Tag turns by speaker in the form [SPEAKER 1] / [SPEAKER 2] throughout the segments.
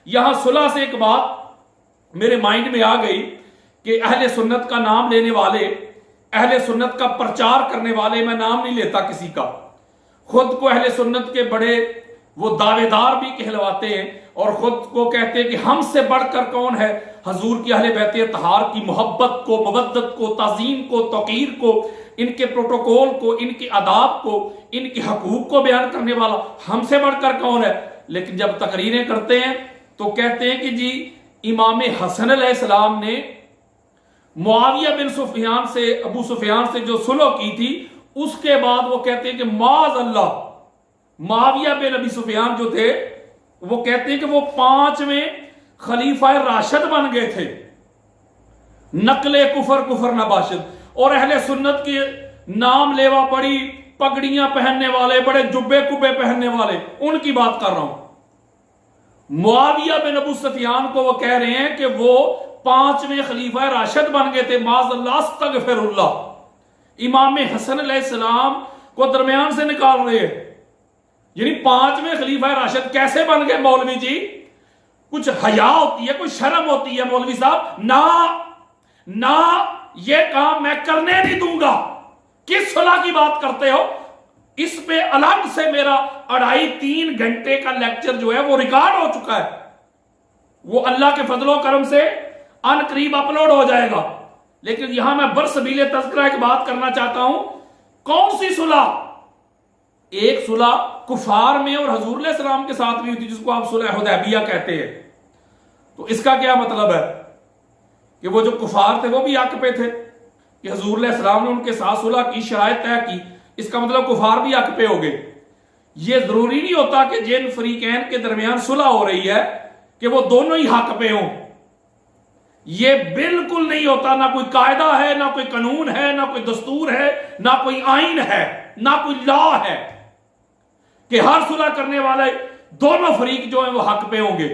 [SPEAKER 1] یہاں صلح سے ایک بات میرے مائنڈ میں آ گئی کہ اہل سنت کا نام لینے والے، اہل سنت کا پرچار کرنے والے، میں نام نہیں لیتا کسی کا، خود کو اہل سنت کے بڑے وہ دعوے دار بھی کہلواتے ہیں اور خود کو کہتے ہیں کہ ہم سے بڑھ کر کون ہے، حضور کی اہل بیت اطہار کی محبت کو، مودت کو، تعظیم کو، توقیر کو، ان کے پروٹوکول کو، ان کے آداب کو، ان کے حقوق کو بیان کرنے والا ہم سے بڑھ کر کون ہے۔ لیکن جب تقریریں کرتے ہیں تو کہتے ہیں کہ جی امام حسن علیہ السلام نے معاویہ بن سفیان سے، ابو سفیان سے جو صلح کی تھی، اس کے بعد وہ کہتے ہیں کہ معاذ اللہ، معاویہ بن ابی سفیان جو تھے وہ کہتے ہیں کہ وہ 5ویں خلیفہ راشد بن گئے تھے، نقل کفر نباشد، اور اہل سنت کے نام لیوا بڑی پگڑیاں پہننے والے، بڑے جبے کبے پہننے والے، ان کی بات کر رہا ہوں۔ معاویہ بن ابو سفیان کو وہ کہہ رہے ہیں کہ وہ 5ویں خلیفہ راشد بن گئے تھے، معاذ اللہ استغفر اللہ۔ امام حسن علیہ السلام کو درمیان سے نکال رہے ہیں، یعنی 5ویں خلیفہ راشد کیسے بن گئے مولوی جی؟ کچھ حیا ہوتی ہے، کوئی شرم ہوتی ہے مولوی صاحب؟ نہ یہ کام میں کرنے نہیں دوں گا۔ کس صلح کی بات کرتے ہو؟ اس پہ الگ سے میرا 2.5-3 گھنٹے کا لیکچر جو ہے وہ ریکارڈ ہو چکا ہے، وہ اللہ کے فضل و کرم سے ان قریب اپلوڈ ہو جائے گا۔ لیکن یہاں میں برسبیل تذکرہ ایک بات کرنا چاہتا ہوں، کون سی صلح؟ ایک صلح کفار میں اور حضور علیہ السلام کے ساتھ بھی ہوتی، جس کو آپ صلح حدیبیہ کہتے ہیں۔ تو اس کا کیا مطلب ہے کہ وہ جو کفار تھے وہ بھی حق پہ تھے کہ حضور علیہ السلام نے ان کے ساتھ صلح کی، شرائط طے کی، اس کا مطلب کفار بھی حق پہ ہو گئے۔ یہ ضروری نہیں ہوتا کہ جن فریقین کے درمیان صلح ہو رہی ہے کہ وہ دونوں ہی حق پہ ہوں، یہ بالکل نہیں ہوتا۔ نہ کوئی قاعدہ ہے، نہ کوئی قانون ہے، نہ کوئی دستور ہے، نہ کوئی آئین ہے، نہ کوئی لا ہے کہ ہر صلح کرنے والے دونوں فریق جو ہیں وہ حق پہ ہوں گے۔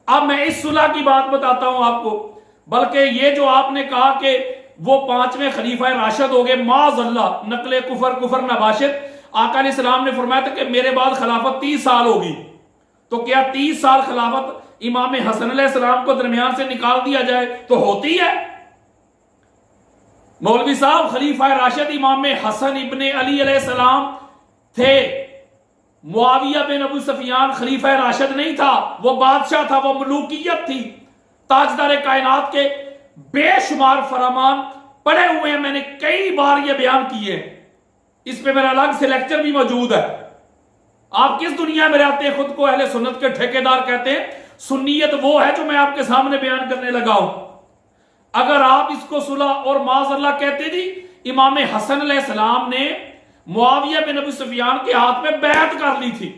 [SPEAKER 1] اب میں اس صلح کی بات بتاتا ہوں آپ کو، بلکہ یہ جو آپ نے کہا کہ وہ 5ویں خلیفہ راشد ہو گئے، معاذ اللہ، نقل کفر نباشد۔ آقا علیہ السلام نے فرمایا تھا کہ میرے بعد خلافت 30 سال ہوگی، تو کیا 30 سال خلافت امام حسن علیہ السلام کو درمیان سے نکال دیا جائے تو ہوتی ہے؟ مولوی صاحب، خلیفہ راشد امام حسن ابن علی علیہ السلام تھے، معاویہ بن ابو سفیان خلیفہ راشد نہیں تھا، وہ بادشاہ تھا، وہ ملوکیت تھی۔ تاجدار کائنات کے بے شمار فرمان پڑھے ہوئے ہیں، میں نے کئی بار یہ بیان کیے، اس پہ میرا الگ سے لیکچر بھی موجود ہے۔ آپ کس دنیا میں رہتے ہیں خود کو اہل سنت کے ٹھیکیدار کہتے ہیں؟ سنیت وہ ہے جو میں آپ کے سامنے بیان کرنے لگا ہوں۔ اگر آپ اس کو صلح اور معاذ اللہ کہتے جی امام حسن علیہ السلام نے معاویہ بن ابو سفیان کے ہاتھ میں بیعت کر لی تھی،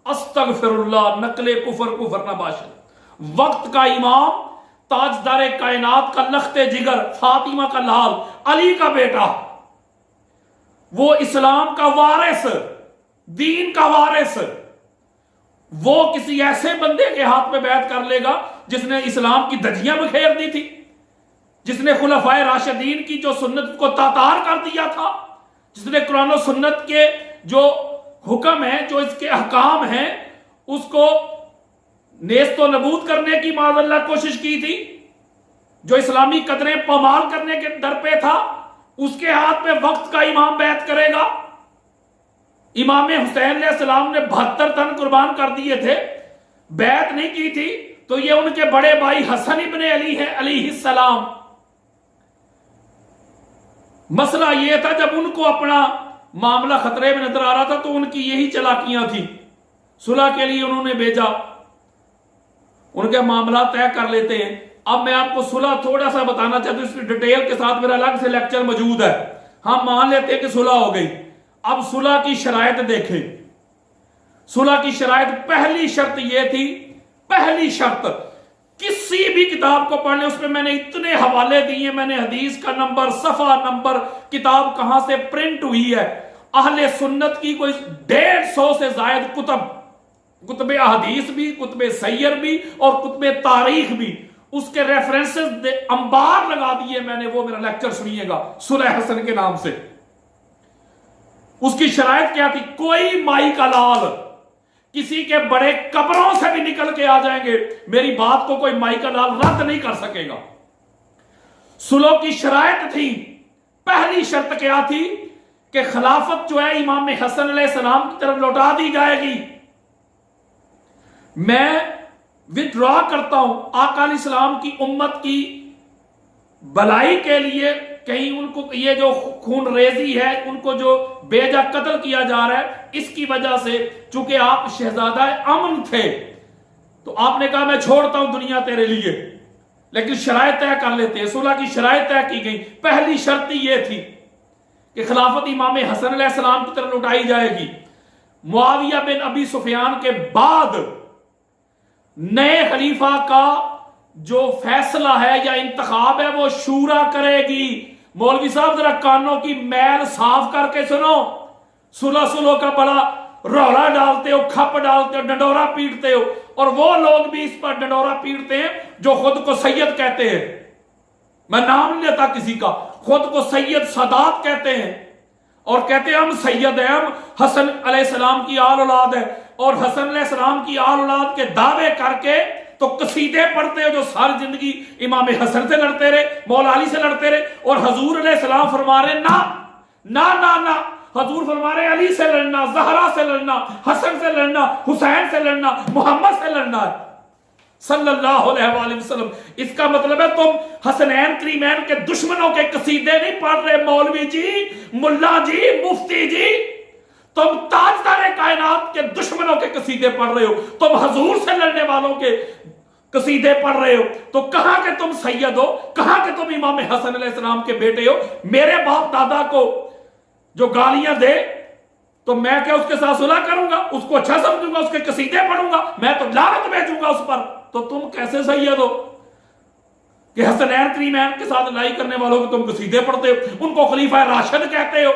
[SPEAKER 1] استغفر اللہ، نقل کفر نباشد، وقت کا امام، تاجدار کائنات کا لخت جگر، فاطمہ کا لال، علی کا بیٹا، وہ اسلام کا وارث، دین کا وارث، وہ کسی ایسے بندے کے ہاتھ میں بیعت کر لے گا جس نے اسلام کی دھجیاں بکھیر دی تھی، جس نے خلفائے راشدین کی جو سنت کو تاتار کر دیا تھا، جس نے قرآن و سنت کے جو حکم ہیں، جو اس کے احکام ہیں، اس کو نیست و نبود کرنے کی معاذ اللہ کوشش کی تھی، جو اسلامی قدریں پامال کرنے کے در پہ تھا، اس کے ہاتھ میں وقت کا امام بیعت کرے گا؟ امام حسین علیہ السلام نے 72 تن قربان کر دیے تھے، بیعت نہیں کی تھی، تو یہ ان کے بڑے بھائی حسن ابن علی ہے علیہ السلام۔ مسئلہ یہ تھا جب ان کو اپنا معاملہ خطرے میں نظر آ رہا تھا تو ان کی یہی چالاکیاں تھیں، صلح کے لیے انہوں نے بھیجا، ان کے معاملات طے کر لیتے ہیں۔ اب میں آپ کو صلح تھوڑا سا بتانا چاہتا ہوں، اس کی ڈیٹیل کے ساتھ میرا الگ سے لیکچر موجود ہے۔ ہم مان لیتے ہیں کہ صلح ہو گئی، اب صلح کی شرائط دیکھیں۔ صلح کی شرائط، پہلی شرط یہ تھی، پہلی شرط، کسی بھی کتاب کو پڑھ لیں، اس میں میں نے اتنے حوالے دیے، میں نے حدیث کا نمبر، صفحہ نمبر، کتاب کہاں سے پرنٹ ہوئی ہے، اہل سنت کی کوئی 150 سے زائد کتب احادیث بھی، کتب سیر بھی اور کتب تاریخ بھی، اس کے ریفرنسز انبار لگا دیے میں نے، وہ میرا لیکچر سنیے گا صلح حسن کے نام سے۔ اس کی شرائط کیا تھی؟ کوئی مائی کا لال، किसी के बड़े कब्रों से भी निकल के आ जाएंगे, मेरी बात को कोई माइका लाल रद्द नहीं कर सकेगा। सुलह की शराइत थी, पहली शर्त क्या थी कि खिलाफत जो है इमाम हसन अलैहिस्सलाम की तरफ लौटा दी जाएगी। मैं विथड्रॉ करता हूं आका अलैहिस्सलाम की उम्मत की भलाई के लिए, कहीं उनको ये जो खून रेजी है, उनको जो बेजा कत्ल किया जा रहा है, इसकी वजह से चूंकि आप शहजादा अमन थे तो आपने कहा मैं छोड़ता हूं दुनिया तेरे लिए, लेकिन शराइत तय कर लेते हैं। सुलह की शराइत तय की गई। पहली शर्त ये थी कि खिलाफत इमाम हसन अलैहिस्सलाम की तरफ लौटाई जाएगी। मुआविया बिन अबी सुफियान के बाद नए खलीफा का जो फैसला है या इंतखाब है वो शूरा करेगी। मौलवी साहब जरा कानों की मैल साफ करके सुनो। सुलह का बड़ा रौला डालते हो, खप डालते हो, डंडोरा पीटते हो, और वो लोग भी इस पर डंडोरा पीटते हैं जो खुद को सैयद कहते हैं। मैं नाम नहीं लेता किसी का, खुद को सैयद सादात कहते हैं और कहते हैं हम सैयद हैं, हम हसन अलैहिस्सलाम की आल औलाद है, और हसन अलैहिस्सलाम की आल औलाद के दावे करके तो कसीदे पढ़ते हो जो सारी जिंदगी इमाम हसन से लड़ते रहे, मौला अली से लड़ते रहे, और हजूर अलैहिस्सलाम फरमा रहे ना ना ना ना, हजूर फरमा रहे अली से लड़ना, जहरा से लड़ना, हसन से लड़ना, हुसैन से लड़ना, मोहम्मद से लड़ना है सल्लल्लाहु अलैहि वसल्लम। इसका मतलब है तुम हसनैन करीमैन के दुश्मनों के कसीदे नहीं पढ़ रहे मौलवी जी, मुल्ला जी, मुफ्ती जी, तुम ताजदार कायनात के दुश्मनों के कसीदे पढ़ रहे हो, तुम हजूर से लड़ने वालों के कसीदे पढ़ रहे हो। तो कहां के तुम सैयद हो, कहां के तुम इमाम हसन अलैहिस्सलाम के बेटे हो। मेरे बाप दादा को जो गालियां दे तो मैं क्या उसके साथ सुलह करूंगा, उसको अच्छा समझूंगा, उसके कसीदे पढ़ूंगा, मैं तो लानत भेजूंगा उस पर। तो तुम कैसे सैयद हो कि हसनैन करीमैन के साथ लड़ाई करने वालों को तुम कसीदे पढ़ते हो, उनको खलीफा राशिद कहते हो।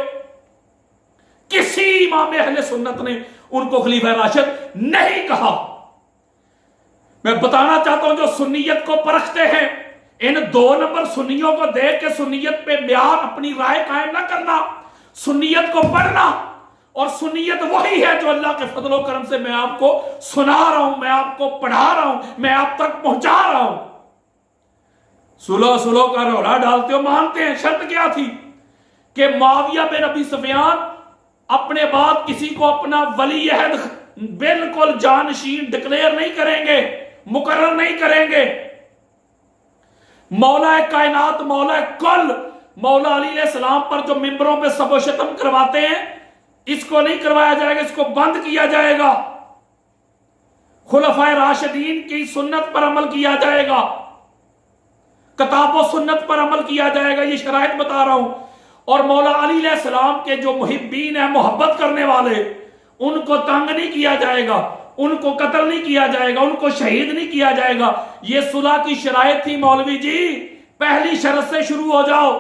[SPEAKER 1] किसी इमाम अहले सुन्नत ने उनको खलीफा राशिद नहीं कहा। मैं बताना चाहता हूं जो सुन्नियत को परखते हैं, इन 2 नंबर सुन्नियों को देख के सुन्नियत पे बयान अपनी राय कायम ना करना, सुन्नियत को पढ़ना। और सुन्नियत वही है जो अल्लाह के फजलो करम से मैं आपको सुना रहा हूं, मैं आपको पढ़ा रहा हूं, मैं आप तक पहुंचा रहा हूं। सुलह का रौला डालते हो, मानते हैं। शर्त क्या थी कि मुआविया बिन अबी सुफियान अपने बाद किसी को अपना वली अहद बिल्कुल जानशीन डिक्लेयर नहीं करेंगे, मुकर्रर नहीं करेंगे। मौला कायनात, मौला कुल, मौला अली अलैहिस्सलाम पर जो मिंबरों पे सबो शतम करवाते हैं, इसको नहीं करवाया जाएगा, इसको बंद किया जाएगा। खुलफाए राशिदीन की सुन्नत पर अमल किया जाएगा, किताब और सुन्नत पर अमल किया जाएगा। ये शराइत बता रहा हूं। और मौला अली अलैहिस्सलाम के जो मुहिब्बीन है, मोहब्बत करने वाले, उनको तंग नहीं किया जाएगा, उनको कत्ल नहीं किया जाएगा, उनको शहीद नहीं किया जाएगा। ये सुलह की शराइत थी मौलवी जी। पहली शर्त से शुरू हो जाओ।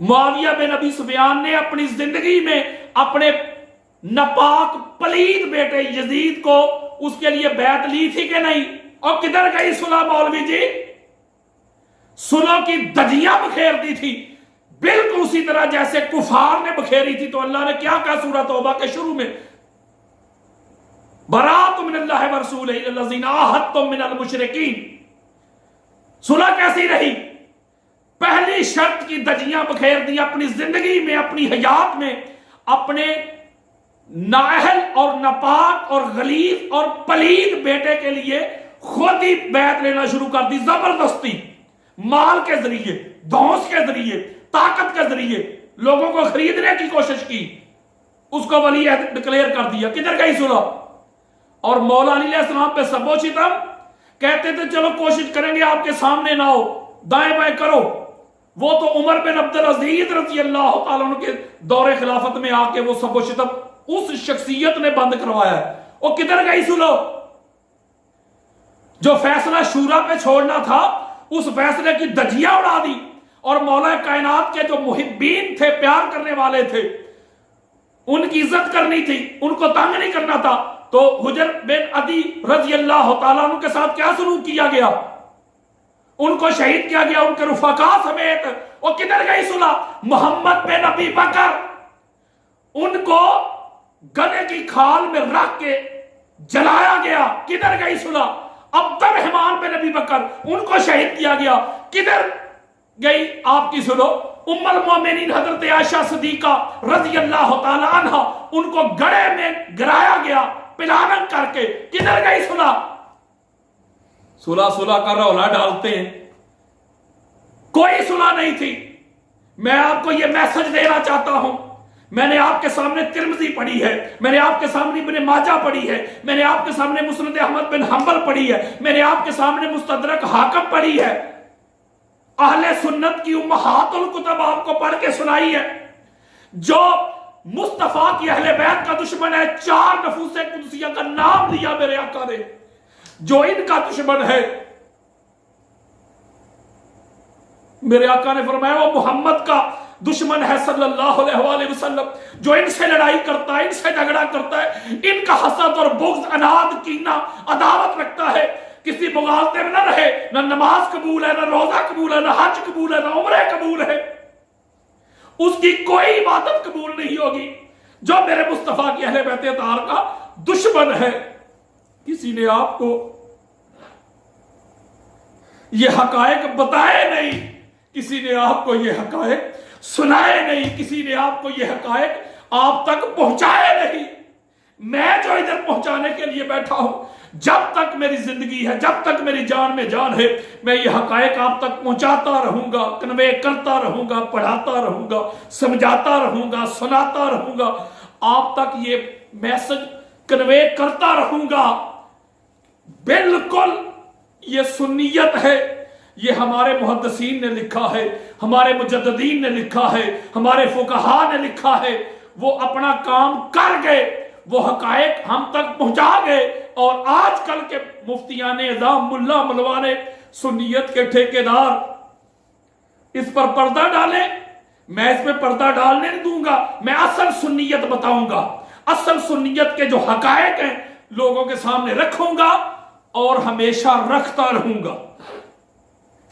[SPEAKER 1] मुआविया बिन अबी सुफियान ने अपनी जिंदगी में अपने नापाक पलीद बेटे यजीद को उसके लिए बैत ली थी कि नहीं? और किधर गई सुलह मौलवी जी? सुलह की दजियां बखेर दी थी, बिल्कुल उसी तरह जैसे कुफार ने बखेरी थी। तो अल्लाह ने क्या कहा सूरह तौबा के शुरू में, बराअतुम मिनल्लाहि व रसूलिही इल्लल्लज़ीना आहदतुम मिनल मुशरिकीन। सुलह कैसी रही? पहली शर्त की दजियां बखेर दी अपनी जिंदगी में, अपनी हयात में, अपने नाअहल और नापाक और गलीज और पलीद बेटे के लिए खुद ही बैत लेना शुरू कर दी, जबरदस्ती, माल के जरिए, धौंस के जरिए, ताकत के जरिए लोगों को खरीदने की कोशिश की, उसको वली डिक्लेयर कर दिया। किधर गई सुलह? और मौला अली अलैहिस्सलाम पे सबो सितम, कहते थे चलो कोशिश करेंगे आपके सामने ना हो, दाएं बाएं करो। वो तो उमर बिन अब्दुल अजीज रज़ी अल्लाह तआला अन्हु के दौरे खिलाफत में आके वो सबो सितम उस शख्सियत ने बंद करवाया है। और किधर गई सुलह? जो फैसला शूरा पे छोड़ना था, उस फैसले की दजियां उड़ा दी। और मौला कायनात के जो मुहिब्बीन थे, प्यार करने वाले थे, उनकी इज्जत करनी थी, उनको तंग नहीं करना था। तो हुजर बिन अदी रज़ी अल्लाह तआला अन्हु के साथ क्या सलूक किया गया? उनको शहीद किया गया, उनके रुफका समेत। और किधर गई सुलह? मोहम्मद बिन अबी बकर, उनको गले की खाल में रख के जलाया गया। किधर गई सुलह? अब्दुर्रहमान बिन अबी बकर उनको शहीद किया गया। किधर गई आपकी सुलह? उम्मुल मोमिनीन हजरत आयशा सिद्दीका रज़ी अल्लाह तआला अन्हा उनको गड़े में गिराया गया पिलावन करके। किधर गई सुलह? सुलह सुलह का रौला डालते हैं, कोई सुलह नहीं थी। मैं आपको यह मैसेज देना चाहता हूं। मैंने आपके सामने तिरमिज़ी पढ़ी है, मैंने आपके सामने इब्न माजा पढ़ी है, मैंने आपके सामने मुस्नद अहमद बिन हंबल पढ़ी है, मैंने आपके सामने मुस्तदरक हाकिम पढ़ी है। अहले सुन्नत की उम्महातुल कुतुब आपको पढ़ के सुनाई है। जो मुस्तफा की अहले बैत का दुश्मन है, 4 नफूसे कुदसिया का नाम लिया मेरे आका ने, जो इनका दुश्मन है, मेरे आका ने फरमाया वो मोहम्मद का दुश्मन है सल्लल्लाहु अलैहि वसल्लम। जो इनसे लड़ाई करता है, इनसे झगड़ा करता है, इनका हसद और बुग़्ज़, अनाद, कीना, अदावत रखता है, किसी मुगालते में न रहे, न नमाज कबूल है, न रोजा कबूल है, न हज कबूल है, न उम्रे कबूल है, उसकी कोई इबादत कबूल नहीं होगी। जो मेरे मुस्तफा की अहले बैत तार का दुश्मन है, किसी ने आपको ये हकायक बताए नहीं, किसी ने आपको ये हकायक सुनाए नहीं, किसी ने आपको ये हकायक आप तक पहुंचाए नहीं। मैं जो इधर पहुंचाने के लिए बैठा हूं, जब तक मेरी जिंदगी है, जब तक मेरी जान में जान है, मैं ये हकायक आप तक पहुंचाता रहूंगा, कन्वे करता रहूंगा, पढ़ाता रहूंगा, समझाता रहूंगा, सुनाता रहूंगा, आप तक ये मैसेज कन्वे करता रहूंगा। बिल्कुल ये सुन्नियत है, ये हमारे मुहद्दिसीन ने लिखा है, हमारे मुजद्दिदीन ने लिखा है, हमारे फुकहा ने लिखा है। वो अपना काम कर गए, वो हकायक हम तक पहुंचा गए। और आजकल के मुफ्तियाने इज़ाम, मुल्ला मुलवाने, सुन्नियत के ठेकेदार इस पर पर्दा डालें। मैं इस पर पर्दा डालने नहीं दूंगा। मैं असल सुन्नियत बताऊंगा, असल सुन्नियत के जो हकायक हैं लोगों के सामने रखूंगा और हमेशा रखता रहूंगा।